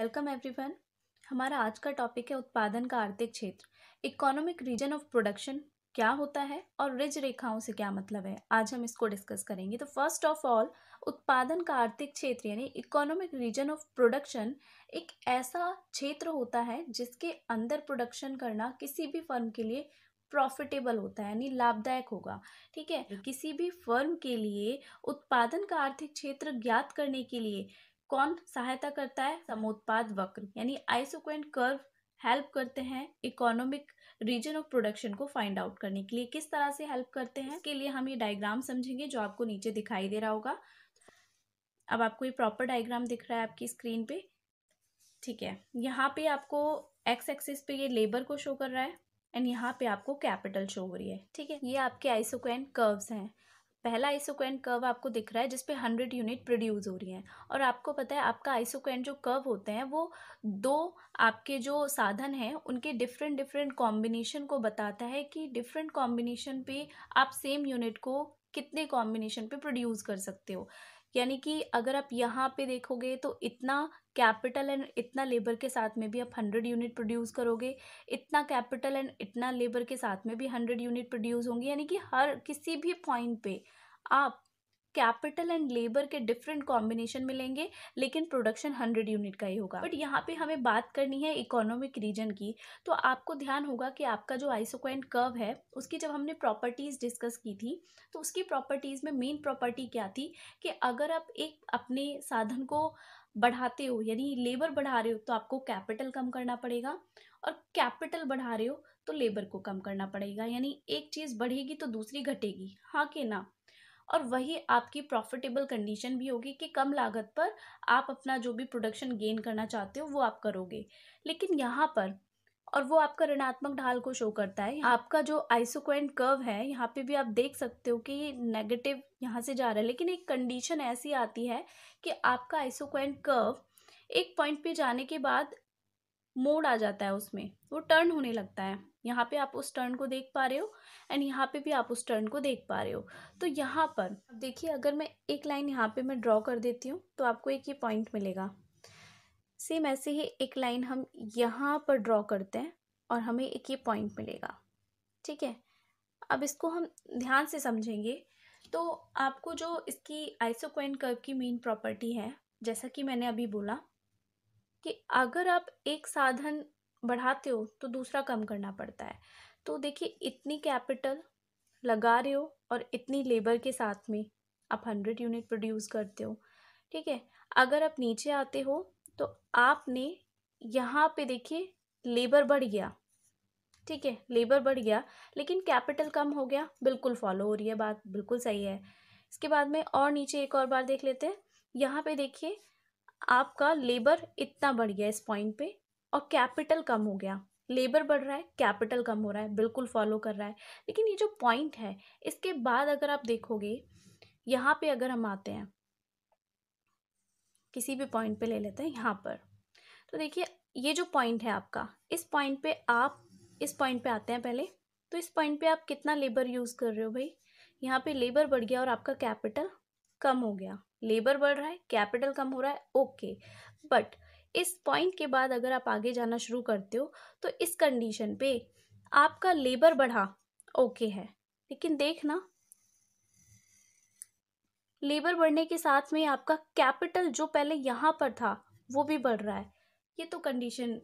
Welcome everyone. हमारा आज का टॉपिक है उत्पादन का आर्थिक क्षेत्र। इकोनॉमिक रीजन ऑफ प्रोडक्शन क्या होता है और रिज रेखाओं से क्या मतलब है, आज हम इसको डिस्कस करेंगे। तो फर्स्ट ऑफ ऑल, उत्पादन का आर्थिक क्षेत्र यानी इकोनॉमिक रीजन ऑफ प्रोडक्शन एक ऐसा क्षेत्र होता है जिसके अंदर प्रोडक्शन करना किसी भी फर्म के लिए प्रॉफिटेबल होता है, यानी लाभदायक होगा। ठीक है, किसी भी फर्म के लिए उत्पादन का आर्थिक क्षेत्र ज्ञात करने के लिए कौन सहायता करता है? समोत्पाद वक्र यानी आइसोक्रोन कर्व हेल्प करते हैं इकोनॉमिक रीजन ऑफ प्रोडक्शन को फाइंड आउट करने के लिए। किस तरह से हेल्प करते हैं, इसके लिए हम ये डायग्राम समझेंगे जो आपको नीचे दिखाई दे रहा होगा। अब आपको ये प्रॉपर डायग्राम दिख रहा है आपकी स्क्रीन पे। ठीक है, यहाँ पे आपको एक्स एक्सिस पे ये लेबर को शो कर रहा है एंड यहाँ पे आपको कैपिटल शो हो रही है। ठीक है, ये आपके आइसोक्रोन कर्व्स हैं। पहला आइसोक्रोन कर्व आपको दिख रहा है जिसपे 100 यूनिट प्रोड्यूस हो रही हैं, और आपको पता है आपका आइसोक्रोन जो कर्व होते हैं वो दो आपके जो साधन हैं उनके डिफरेंट डिफरेंट कॉम्बिनेशन को बताता है कि डिफरेंट कॉम्बिनेशन पे आप सेम यूनिट को कितने कॉम्बिनेशन पे प्रोड्यूस कर सकते हो। यानी कि अगर आप यहाँ पे देखोगे तो इतना कैपिटल एंड इतना लेबर के साथ में भी आप 100 यूनिट प्रोड्यूस करोगे, इतना कैपिटल एंड इतना लेबर के साथ में भी 100 यूनिट प्रोड्यूस होंगी। यानी कि हर किसी भी पॉइंट पे आप कैपिटल एंड लेबर के डिफरेंट कॉम्बिनेशन मिलेंगे, लेकिन प्रोडक्शन 100 यूनिट का ही होगा। बट यहाँ पे हमें बात करनी है इकोनॉमिक रीजन की, तो आपको ध्यान होगा कि आपका जो आइसोक्रोन कर्व है उसकी जब हमने प्रॉपर्टीज डिस्कस की थी तो उसकी प्रॉपर्टीज में मेन प्रॉपर्टी क्या थी कि अगर आप एक अपने साधन को बढ़ाते हो यानी लेबर बढ़ा रहे हो तो आपको कैपिटल कम करना पड़ेगा, और कैपिटल बढ़ा रहे हो तो लेबर को कम करना पड़ेगा। यानी एक चीज़ बढ़ेगी तो दूसरी घटेगी, हाँ कि ना। और वही आपकी प्रॉफिटेबल कंडीशन भी होगी कि कम लागत पर आप अपना जो भी प्रोडक्शन गेन करना चाहते हो वो आप करोगे। लेकिन यहाँ पर, और वो आपका ऋणात्मक ढाल को शो करता है, आपका जो आइसोक्रोन कर्व है यहाँ पे भी आप देख सकते हो कि ये नेगेटिव यहाँ से जा रहा है, लेकिन एक कंडीशन ऐसी आती है कि आपका आइसोक्रोन कर्व एक पॉइंट पे जाने के बाद मोड़ आ जाता है, उसमें वो टर्न होने लगता है। यहाँ पे आप उस टर्न को देख पा रहे हो एंड यहाँ पे भी आप उस टर्न को देख पा रहे हो। तो यहाँ पर देखिए, अगर मैं एक लाइन यहाँ पे मैं ड्रॉ कर देती हूँ तो आपको एक ये पॉइंट मिलेगा। सेम ऐसे ही एक लाइन हम यहाँ पर ड्रॉ करते हैं और हमें एक ये पॉइंट मिलेगा। ठीक है, अब इसको हम ध्यान से समझेंगे तो आपको जो इसकी आइसोक्रोन कर्व की मेन प्रॉपर्टी है, जैसा कि मैंने अभी बोला कि अगर आप एक साधन बढ़ाते हो तो दूसरा कम करना पड़ता है। तो देखिए, इतनी कैपिटल लगा रहे हो और इतनी लेबर के साथ में आप 100 यूनिट प्रोड्यूस करते हो। ठीक है, अगर आप नीचे आते हो तो आपने यहाँ पे देखिए लेबर बढ़ गया। ठीक है, लेबर बढ़ गया लेकिन कैपिटल कम हो गया, बिल्कुल फॉलो हो रही है बात, बिल्कुल सही है। इसके बाद में और नीचे एक और बार देख लेते हैं। यहाँ पे देखिए आपका लेबर इतना बढ़ गया इस पॉइंट पे और कैपिटल कम हो गया। लेबर बढ़ रहा है, कैपिटल कम हो रहा है, बिल्कुल फॉलो कर रहा है। लेकिन ये जो पॉइंट है इसके बाद अगर आप देखोगे, यहाँ पे अगर हम आते हैं, किसी भी पॉइंट पे ले लेते हैं यहाँ पर, तो देखिए ये जो पॉइंट है आपका, इस पॉइंट पे आप इस पॉइंट पे आते हैं पहले। तो इस पॉइंट पे आप कितना लेबर यूज़ कर रहे हो भाई? यहाँ पे लेबर बढ़ गया और आपका कैपिटल कम हो गया। लेबर बढ़ रहा है, कैपिटल कम हो रहा है, ओके। बट इस पॉइंट के बाद अगर आप आगे जाना शुरू करते हो तो इस कंडीशन पे आपका लेबर बढ़ा, ओके है, लेकिन देखना लेबर बढ़ने के साथ में आपका कैपिटल जो पहले यहाँ पर था वो भी बढ़ रहा है। ये तो कंडीशन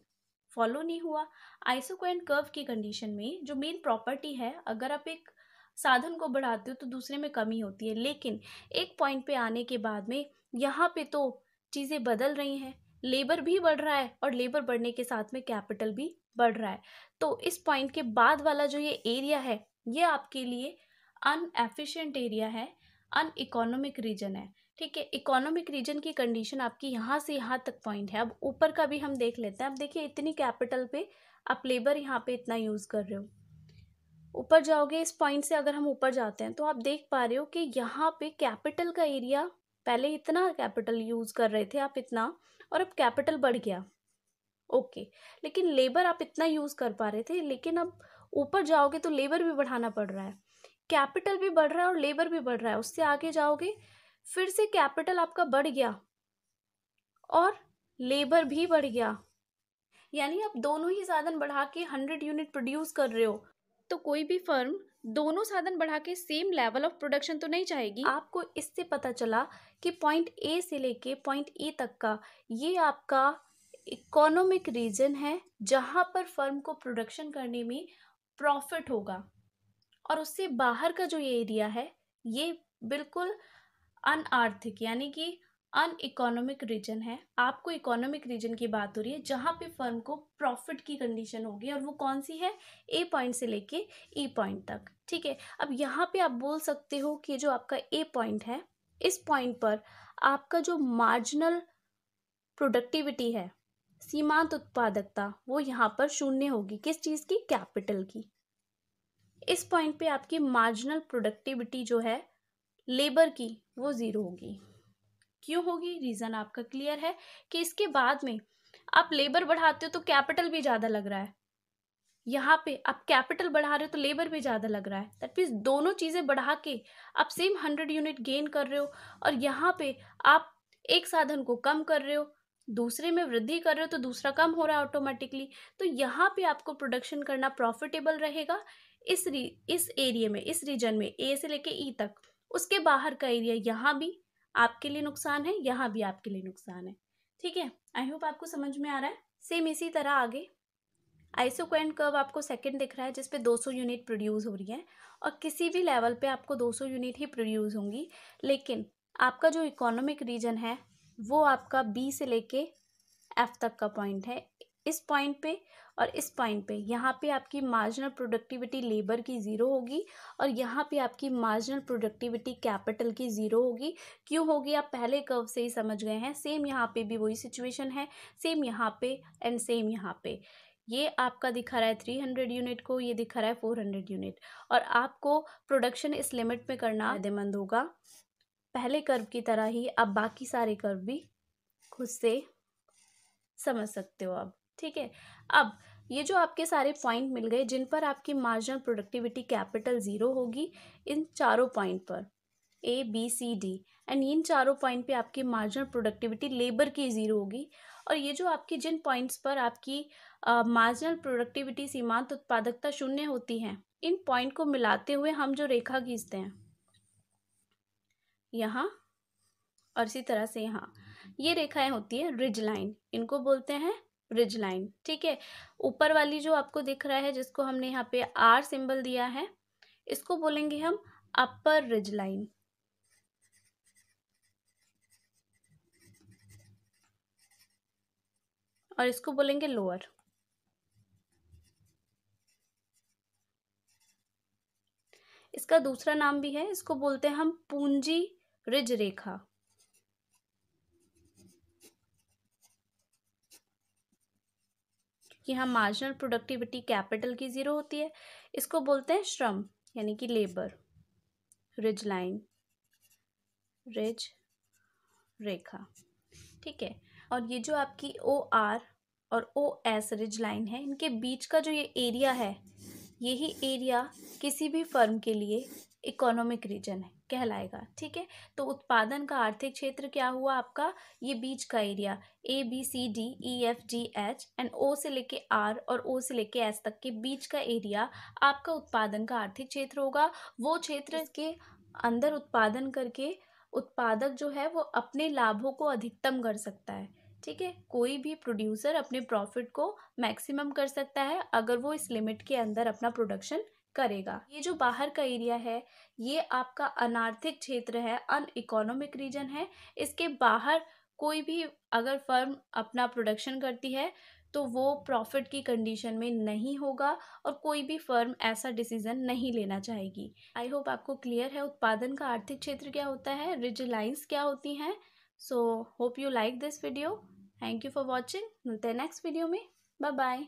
फॉलो नहीं हुआ। आइसोक्रोन कर्व की कंडीशन में जो मेन प्रॉपर्टी है, अगर आप एक साधन को बढ़ाते हो तो दूसरे में कमी होती है, लेकिन एक पॉइंट पे आने के बाद में यहाँ पे तो चीज़ें बदल रही हैं, लेबर भी बढ़ रहा है और लेबर बढ़ने के साथ में कैपिटल भी बढ़ रहा है। तो इस पॉइंट के बाद वाला जो ये एरिया है ये आपके लिए अनएफिशिएंट एरिया है, अन इकोनॉमिक रीजन है। ठीक है, इकोनॉमिक रीजन की कंडीशन आपकी यहाँ से यहाँ तक पॉइंट है। अब ऊपर का भी हम देख लेते हैं। अब देखिए, इतनी कैपिटल पे आप लेबर यहाँ पे इतना यूज़ कर रहे हो। ऊपर जाओगे, इस पॉइंट से अगर हम ऊपर जाते हैं तो आप देख पा रहे हो कि यहाँ पे कैपिटल का एरिया, पहले इतना कैपिटल यूज़ कर रहे थे आप इतना, और अब कैपिटल बढ़ गया, ओके। लेकिन लेबर आप इतना यूज़ कर पा रहे थे, लेकिन अब ऊपर जाओगे तो लेबर भी बढ़ाना पड़ रहा है, कैपिटल भी बढ़ रहा है और लेबर भी बढ़ रहा है। उससे आगे जाओगे फिर से कैपिटल आपका बढ़ गया और लेबर भी बढ़ गया, यानी आप दोनों ही साधन बढ़ा के 100 यूनिट प्रोड्यूस कर रहे हो, तो कोई भी फर्म दोनों साधन बढ़ा के सेम लेवल ऑफ प्रोडक्शन तो नहीं चाहेगी। आपको इससे पता चला कि पॉइंट ए से लेके पॉइंट ई तक का ये आपका इकोनॉमिक रीजन है जहां पर फर्म को प्रोडक्शन करने में प्रॉफिट होगा, और उससे बाहर का जो ये एरिया है ये बिल्कुल अनआर्थिक यानी कि अन इकोनॉमिक रीजन है। आपको इकोनॉमिक रीजन की बात हो रही है जहां पे फर्म को प्रॉफिट की कंडीशन होगी, और वो कौन सी है? ए पॉइंट से लेके ई पॉइंट तक। ठीक है, अब यहाँ पे आप बोल सकते हो कि जो आपका ए पॉइंट है, इस पॉइंट पर आपका जो मार्जिनल प्रोडक्टिविटी है, सीमांत उत्पादकता, वो यहाँ पर शून्य होगी। किस चीज़ की? कैपिटल की। इस पॉइंट पे आपकी मार्जिनल प्रोडक्टिविटी जो है लेबर की, वो ज़ीरो होगी। क्यों होगी? रीज़न आपका क्लियर है कि इसके बाद में आप लेबर बढ़ाते हो तो कैपिटल भी ज़्यादा लग रहा है, यहाँ पे आप कैपिटल बढ़ा रहे हो तो लेबर भी ज़्यादा लग रहा है। दैट मीन्स दोनों चीज़ें बढ़ा के आप सेम 100 यूनिट गेन कर रहे हो, और यहाँ पे आप एक साधन को कम कर रहे हो, दूसरे में वृद्धि कर रहे हो तो दूसरा कम हो रहा है ऑटोमेटिकली। तो यहाँ पे आपको प्रोडक्शन करना प्रॉफिटेबल रहेगा इस एरिया में, इस रीजन में, ए से लेके ई तक। उसके बाहर का एरिया यहाँ भी आपके लिए नुकसान है, यहाँ भी आपके लिए नुकसान है। ठीक है, आई होप आपको समझ में आ रहा है। सेम इसी तरह आगे आइसोक्वांट कर्व आपको सेकंड दिख रहा है जिसपे 200 यूनिट प्रोड्यूस हो रही है, और किसी भी लेवल पे आपको 200 यूनिट ही प्रोड्यूस होंगी, लेकिन आपका जो इकोनॉमिक रीजन है वो आपका बी से लेके एफ तक का पॉइंट है। इस पॉइंट पे और इस पॉइंट पे यहाँ पे आपकी मार्जिनल प्रोडक्टिविटी लेबर की ज़ीरो होगी, और यहाँ पे आपकी मार्जिनल प्रोडक्टिविटी कैपिटल की ज़ीरो होगी। क्यों होगी? आप पहले कर्व से ही समझ गए हैं। सेम यहाँ पे भी वही सिचुएशन है, सेम यहाँ पे एंड सेम यहाँ पे। ये आपका दिखा रहा है 300 यूनिट को, ये दिखा रहा है 400 यूनिट, और आपको प्रोडक्शन इस लिमिट में करना फायदेमंद होगा। पहले कर्व की तरह ही आप बाकी सारे कर्व भी खुद से समझ सकते हो अब। ठीक है, अब ये जो आपके सारे पॉइंट मिल गए जिन पर आपकी मार्जिनल प्रोडक्टिविटी कैपिटल ज़ीरो होगी, इन चारों पॉइंट पर A B C D, and इन चारों पॉइंट पे आपकी मार्जिनल प्रोडक्टिविटी लेबर की ज़ीरो होगी। और ये जो आपकी जिन पॉइंट्स पर आपकी मार्जिनल प्रोडक्टिविटी सीमांत उत्पादकता शून्य होती है, इन पॉइंट को मिलाते हुए हम जो रेखा खींचते हैं यहाँ और इसी तरह से यहाँ, ये रेखाएं होती है रिज लाइन, इनको बोलते हैं रिज लाइन। ठीक है, ऊपर वाली जो आपको दिख रहा है जिसको हमने यहाँ पे आर सिंबल दिया है, इसको बोलेंगे हम अपर रिज लाइन, और इसको बोलेंगे लोअर। इसका दूसरा नाम भी है, इसको बोलते हैं हम पूंजी रिज रेखा। कि हम मार्जिनल प्रोडक्टिविटी कैपिटल की ज़ीरो होती है, इसको बोलते हैं श्रम यानी कि लेबर रिज लाइन, रिज रेखा। ठीक है, और ये जो आपकी ओ आर और ओ एस रिज लाइन है, इनके बीच का जो ये एरिया है, यही एरिया किसी भी फर्म के लिए इकोनॉमिक रीजन है कहलाएगा। ठीक है, तो उत्पादन का आर्थिक क्षेत्र क्या हुआ आपका? ये बीच का area, A B C D E F G H and O से लेके आर और ओ से लेके एस तक के बीच का एरिया आपका उत्पादन का आर्थिक क्षेत्र होगा। वो क्षेत्र के अंदर उत्पादन करके उत्पादक जो है वो अपने लाभों को अधिकतम कर सकता है। ठीक है, कोई भी प्रोड्यूसर अपने प्रॉफिट को मैक्सिमम कर सकता है अगर वो इस लिमिट के अंदर अपना प्रोडक्शन करेगा। ये जो बाहर का एरिया है ये आपका अनार्थिक क्षेत्र है, अन इकोनॉमिक रीजन है। इसके बाहर कोई भी अगर फर्म अपना प्रोडक्शन करती है तो वो प्रॉफिट की कंडीशन में नहीं होगा, और कोई भी फर्म ऐसा डिसीजन नहीं लेना चाहेगी। आई होप आपको क्लियर है उत्पादन का आर्थिक क्षेत्र क्या होता है, रिज लाइन्स क्या होती हैं। So hope you like this video. Thank you for watching. मिलते हैं नेक्स्ट वीडियो में। Bye bye.